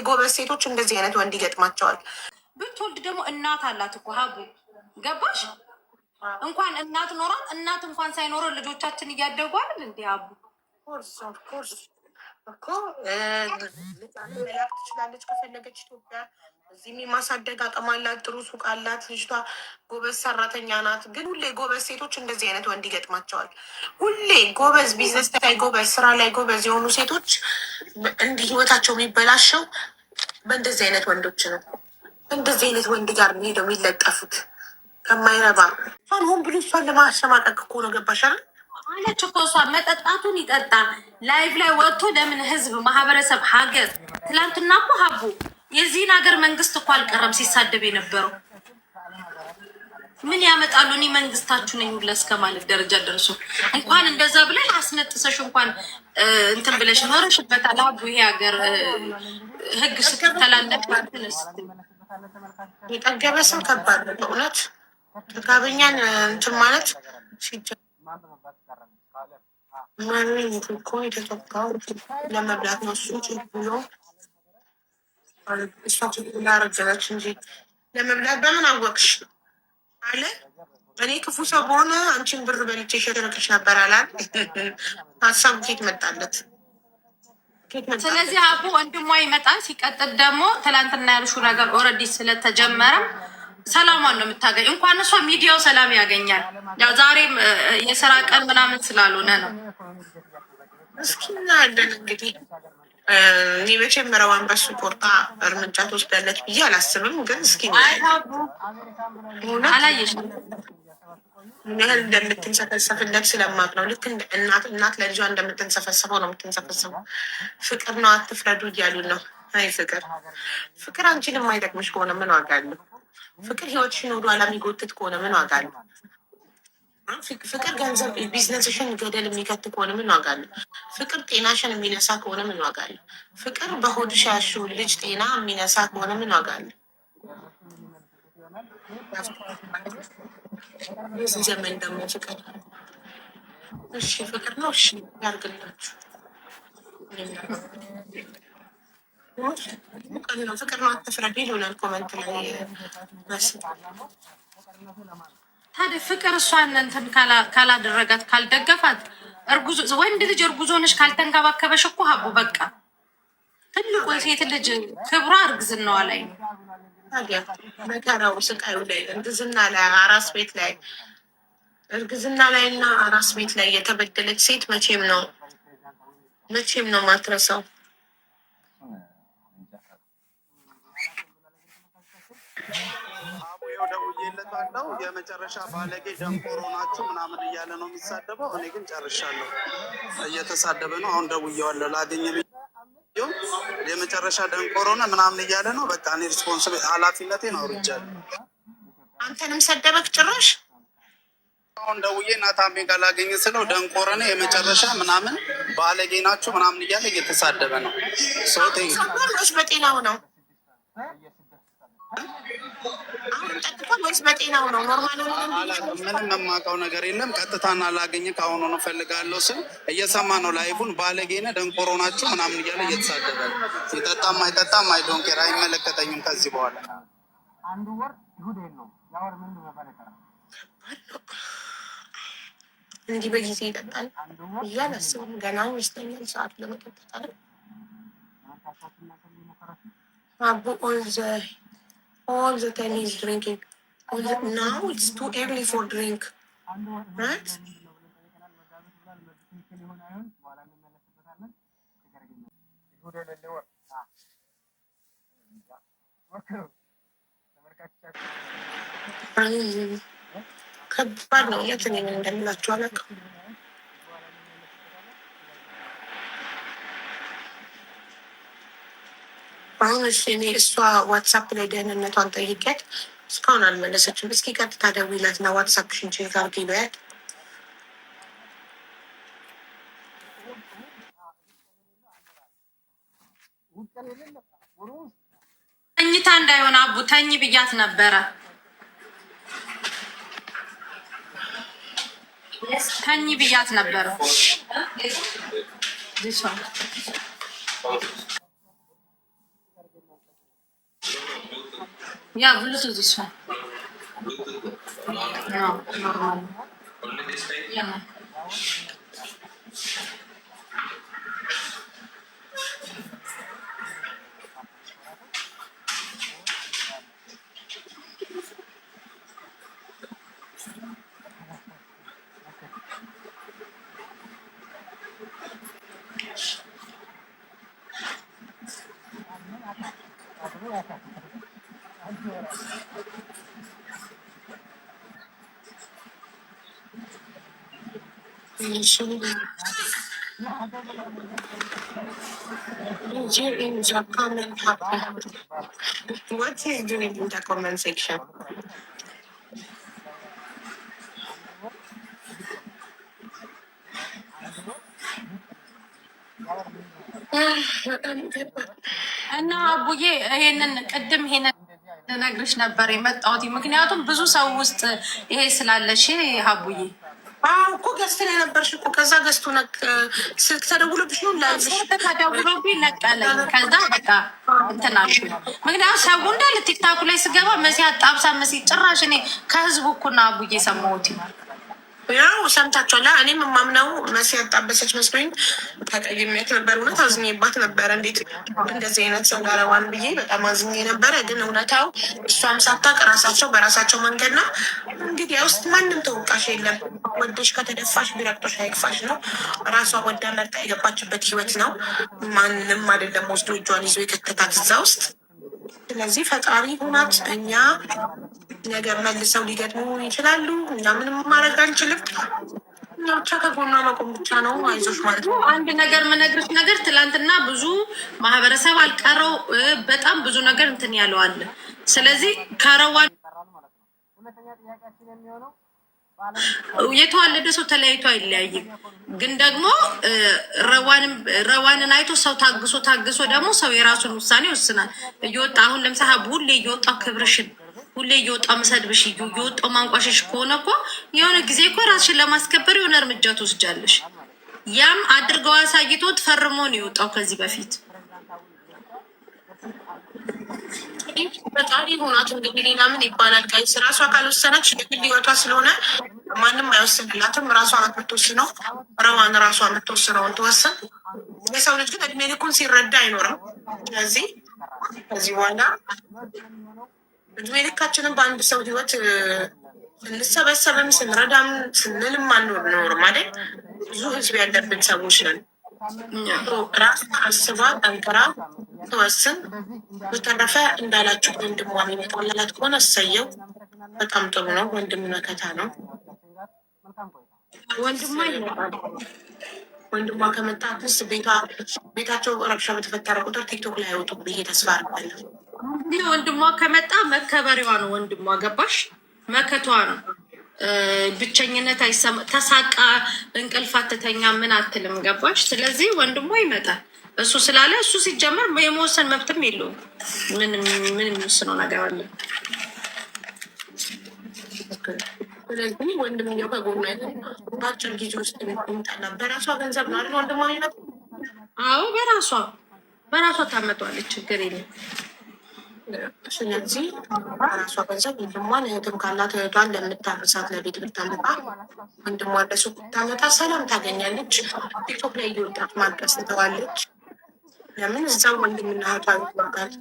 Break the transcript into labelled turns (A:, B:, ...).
A: ጎበዝ ሴቶች እንደዚህ አይነት ወንድ ይገጥማቸዋል።
B: ብትወልድ ደግሞ እናት አላት እኮ ሀቡ ገባሽ? እንኳን እናት ኖሯት እናት እንኳን ሳይኖረው ልጆቻችን እያደጓል እንዲ ሀቡ
A: ኮርስ እኮ መላክ ትችላለች ከፈለገች ኢትዮጵያ። እዚህም የማሳደግ አቅም አላት። ጥሩ ሱቅ አላት ልጅቷ። ጎበዝ ሰራተኛ ናት። ግን ሁሌ ጎበዝ ሴቶች እንደዚህ አይነት ወንድ ይገጥማቸዋል። ሁሌ ጎበዝ ቢዝነስ ላይ ጎበዝ፣ ስራ ላይ ጎበዝ የሆኑ ሴቶች እንዲህ ህይወታቸው የሚበላሸው በእንደዚህ አይነት ወንዶች ነው። እንደዚህ አይነት ወንድ ጋር ሄደው የሚለጠፉት ከማይረባ እሷን ሆን ብሎ እሷን ለማሸማቀቅ እኮ ነው። ገባሻል
B: አለች እኮ እሷ። መጠጣቱን ይጠጣ ላይቭ ላይ ወጥቶ ለምን ህዝብ፣ ማህበረሰብ፣ ሀገር ትላንትና እኮ ሀቡ የዚህን ሀገር መንግስት እኮ አልቀረም ሲሳደብ የነበረው ምን ያመጣሉ? እኔ መንግስታችሁ ነኝ ሁላ እስከ ማለት ደረጃ ደርሶ እንኳን እንደዛ ብለሽ አስነጥሰሽ እንኳን እንትን ብለሽ ኖረሽበታል። ሀቡ ይሄ ሀገር ህግ ስትተላለፍ ትንስ
A: የጠገበ ሰው ከባድ ነው በእውነት። ጥጋበኛን እንትን ማለት ማንም እኮ የተጠቃው ለመብላት ነው። እሱ ችግሎ እሷ ችግላ ረገበች እንጂ ለመብላት በምን አወቅሽ አለ። እኔ ክፉ ሰው በሆነ አንቺን ብር በልቼ ሸረቅሽ ነበር አላል። ሀሳቡ ኬት መጣለት?
B: ስለዚህ አቡ ወንድሟ ይመጣል። ሲቀጥል ደግሞ ትላንትና ያልሹ ነገር ኦልሬዲ ስለተጀመረ ሰላሟን ነው የምታገኝ። እንኳን እሷ ሚዲያው ሰላም ያገኛል። ያው ዛሬም የስራ ቀን ምናምን ስላልሆነ ነው።
A: እስኪ እናያለን እንግዲህ። እኔ መጀመሪያዋን በሱ ቆርጣ እርምጃ ትወስዳለች ብዬ አላስብም። ግን እስኪ
B: አላየሽም
A: ምን ያህል እንደምትንሰፈሰፍለት ስለማቅ ነው። ልክ እናት ለልጇ እንደምትንሰፈሰፈው ነው የምትንሰፈሰፈው። ፍቅር ነው አትፍረዱ እያሉን ነው። አይ ፍቅር አንቺን የማይጠቅምሽ ከሆነ ምን ዋጋ አለው? ፍቅር ህይወትሽን ወደኋላ የሚጎትት ከሆነ ምን ዋጋ አለው? ፍቅር ገንዘብ ቢዝነስሽን ገደል የሚከት ከሆነ ምን ዋጋ አለው? ፍቅር ጤናሽን የሚነሳ ከሆነ ምን ዋጋ አለው? ፍቅር በሆድሽ ያልሽውን ልጅ ጤና የሚነሳ ከሆነ ምን ዋጋ አለው? የዚህ ዘመን ደግሞ ፍቅር እሺ ፍቅር ነው። እሺ ያርግላችሁ። ፍቅር ነው አትፍረዱ ይሉናል ኮመንት ላይ
B: ታዲያ ፍቅር እሷን እንትን ካላደረጋት ካልደገፋት፣ ወንድ ልጅ እርጉዝ ሆነሽ ካልተንከባከበሽ እኮ ሀቡ በቃ ትልቁ ሴት ልጅ ክብሯ እርግዝናዋ ላይ ነው።
A: ታዲያ መከራው ስቃዩ ላይ እርግዝና ላይ አራስ ቤት ላይ እርግዝና ላይ እና አራስ ቤት ላይ የተበደለች ሴት መቼም ነው ማትረሳው።
C: ደውዬለታለሁ። የመጨረሻ ባለጌ ደንቆሮ ናችሁ ምናምን እያለ ነው የሚሳደበው። እኔ ግን ጨርሻለሁ። እየተሳደበ ነው። አሁን ደውዬዋለሁ ላገኘ የመጨረሻ ደንቆሮ ነው ምናምን እያለ ነው። በቃ እኔ ሪስፖንስብል ኃላፊነቴን አውርጃለሁ።
A: አንተንም ሰደበክ ጭራሽ።
C: አሁን ደውዬ ናታሜ ጋር ላገኘ ስለው ደንቆሮ ነው የመጨረሻ ምናምን ባለጌ ናችሁ ምናምን እያለ እየተሳደበ ነው።
A: ሰዎች በጤናው ነው ወይስ በጤናው ነው? ኖርማል ነው።
C: ምንም የማውቀው ነገር የለም። ቀጥታና ላገኝ ከአሁኑ ነው ፈልጋለሁ ስል እየሰማ ነው ላይቡን። ባለጌነ ደንቆሮ ናቸው ምናምን እያለ እየተሳደበ ነው። ይጠጣም አይጠጣም አይዶንኬር አይመለከተኝም ከዚህ በኋላ እንዲህ በጊዜ ይጠጣል እያላስብም ገና ይመስለኛል ሰዓቱ ለመጠጣት አቡ all the time he's drinking. Now it's too early for drink, right? ከባድ ነው። የት እኔ ምን እንደምላችሁ አላውቅም። አሁን እኔ እሷ ዋትሳፕ ላይ ደህንነቷን ጠይቄያት እስካሁን አልመለሰችም። እስኪ ቀጥታ ደውይላት እና ዋትሳፕሽን ቼክ አድርጊ በያት።
B: ተኝታ እንዳይሆን አቡ ተኝ ብያት ነበረ። ተኝ ብያት ነበረ። Yeah, Bluetooth is fine. No, normal. Yeah.
A: In the comment section. What is doing in the comment section?
B: እና አቡዬ ይሄንን ቅድም ይሄንን ልነግርሽ ነበር የመጣሁት ምክንያቱም ብዙ ሰው ውስጥ ይሄ ስላለሽ አቡዬ
A: እኮ ገዝት ላይ ነበርሽ እኮ ከዛ ገዝቶ ስልክ ተደውሎብሽ ነው ላይሽ
B: ተደውሎብኝ ነቀለኝ። ከዛ በቃ እንትን አልኩኝ። ምክንያቱም ሰው እንዳለ ቲክታኩ ላይ ስገባ መሲ አጣብሳ መሲ ጭራሽ እኔ ከህዝቡ እኮ ነው አቡዬ ሰማሁት።
A: ያው ሰምታችኋል። እኔም የማምነው መሲ ያጣበሰች መስሎኝ ተቀይሜያት ነበር። እውነት አዝኜባት ነበረ። እንዴት እንደዚህ አይነት ሰው ጋረዋን ብዬ በጣም አዝኜ ነበረ። ግን እውነታው እሷም ሳታውቅ ራሳቸው በራሳቸው መንገድ ነው። እንግዲህ ውስጥ ማንም ተወቃሽ የለም። ወደሽ ከተደፋሽ ቢረግጦሽ አይክፋሽ ነው። ራሷ ወዳ መርጣ የገባችበት ህይወት ነው። ማንም አይደለም ወስዶ እጇን ይዞ የከተታት እዛ ውስጥ። ስለዚህ ፈጣሪ ሁናት እኛ ነገር መልሰው ሊገጥሙ ይችላሉ። እኛ ምንም ማድረግ አንችልም። እኛ ብቻ ከጎኗ መቆም ብቻ ነው። አይዞሽ ማለት ነው።
B: አንድ ነገር የምነግርሽ ነገር ትላንትና ብዙ ማህበረሰብ አልቀረው በጣም ብዙ ነገር እንትን ያለው አለ። ስለዚህ ከረዋን የተዋለደ ሰው ተለያይቶ አይለያይም። ግን ደግሞ ረዋንን አይቶ ሰው ታግሶ ደግሞ ሰው የራሱን ውሳኔ ይወስናል። እየወጣ አሁን ለምሳሌ ሁሌ እየወጣው ክብርሽን ሁሌ እየወጣው መሰድብሽ እየወጣው ማንቋሸሽ ከሆነ እኮ የሆነ ጊዜ እኮ ራስሽን ለማስከበር የሆነ እርምጃ ትወስጃለሽ። ያም አድርገው አሳይቶት ፈርሞ ነው የወጣው ከዚህ በፊት።
A: በጣም ሆናት እንግዲህ ሌላ ምን ይባላል? ጋይስ ራሷ ካልወሰነች የግል ህይወቷ ስለሆነ ማንም አይወስንላትም። ራሷ ናት የምትወስነው። ረዋን ራሷ የምትወስነውን ትወስን። የሰው ልጅ ግን እድሜ ልኩን ሲረዳ አይኖርም። ስለዚህ ከዚህ በኋላ እድሜ ልካችንን በአንድ ሰው ህይወት ስንሰበሰብም ስንረዳም ስንልም አንኖርም አይደል? ብዙ ህዝብ ያለብን ሰዎች ነን። ራሷ አስባ ጠንክራ ትወስን። በተረፈ እንዳላችሁ ወንድሟ የሚመጣላት ከሆነ እሰየው፣ በጣም ጥሩ ነው። ወንድም መከታ ነው።
B: ወንድሟ ይመጣል።
A: ወንድሟ ከመጣ ክስ ቤታቸው ረብሻ በተፈጠረ ቁጥር ቲክቶክ ላይ አይወጡም ብዬ ተስፋ አድርጋለሁ።
B: ወንድሟ ከመጣ መከበሪዋ ነው። ወንድሟ ገባሽ? መከቷ ነው። ብቸኝነት አይሰማ። ተሳቃ እንቅልፍ አትተኛ ምን አትልም። ገባሽ? ስለዚህ ወንድሟ ይመጣል። እሱ ስላለ እሱ ሲጀመር የመወሰን መብትም የለውም። ምን የሚወስነው ነገር አለ?
A: ስለዚህ ወንድምየው ከጎኑ በአጭር ጊዜ ውስጥ የሚጣላ በራሷ ገንዘብ ነው አይደል? ወንድሟ ይመጣ።
B: አዎ በራሷ ታመጧለች። ችግር የለም።
A: ስለዚህ ራሷ ገንዘብ ወንድሟን እህትም ካላት እህቷን ለምታርሳት ለቤት ብታመጣ ወንድሟን ለሱቅ ብታመጣ ሰላም ታገኛለች። ቲክቶክ ላይ እየወጣች ማድረስ ትተዋለች። ለምን እዛው ወንድምና እህቷ ይወጣል።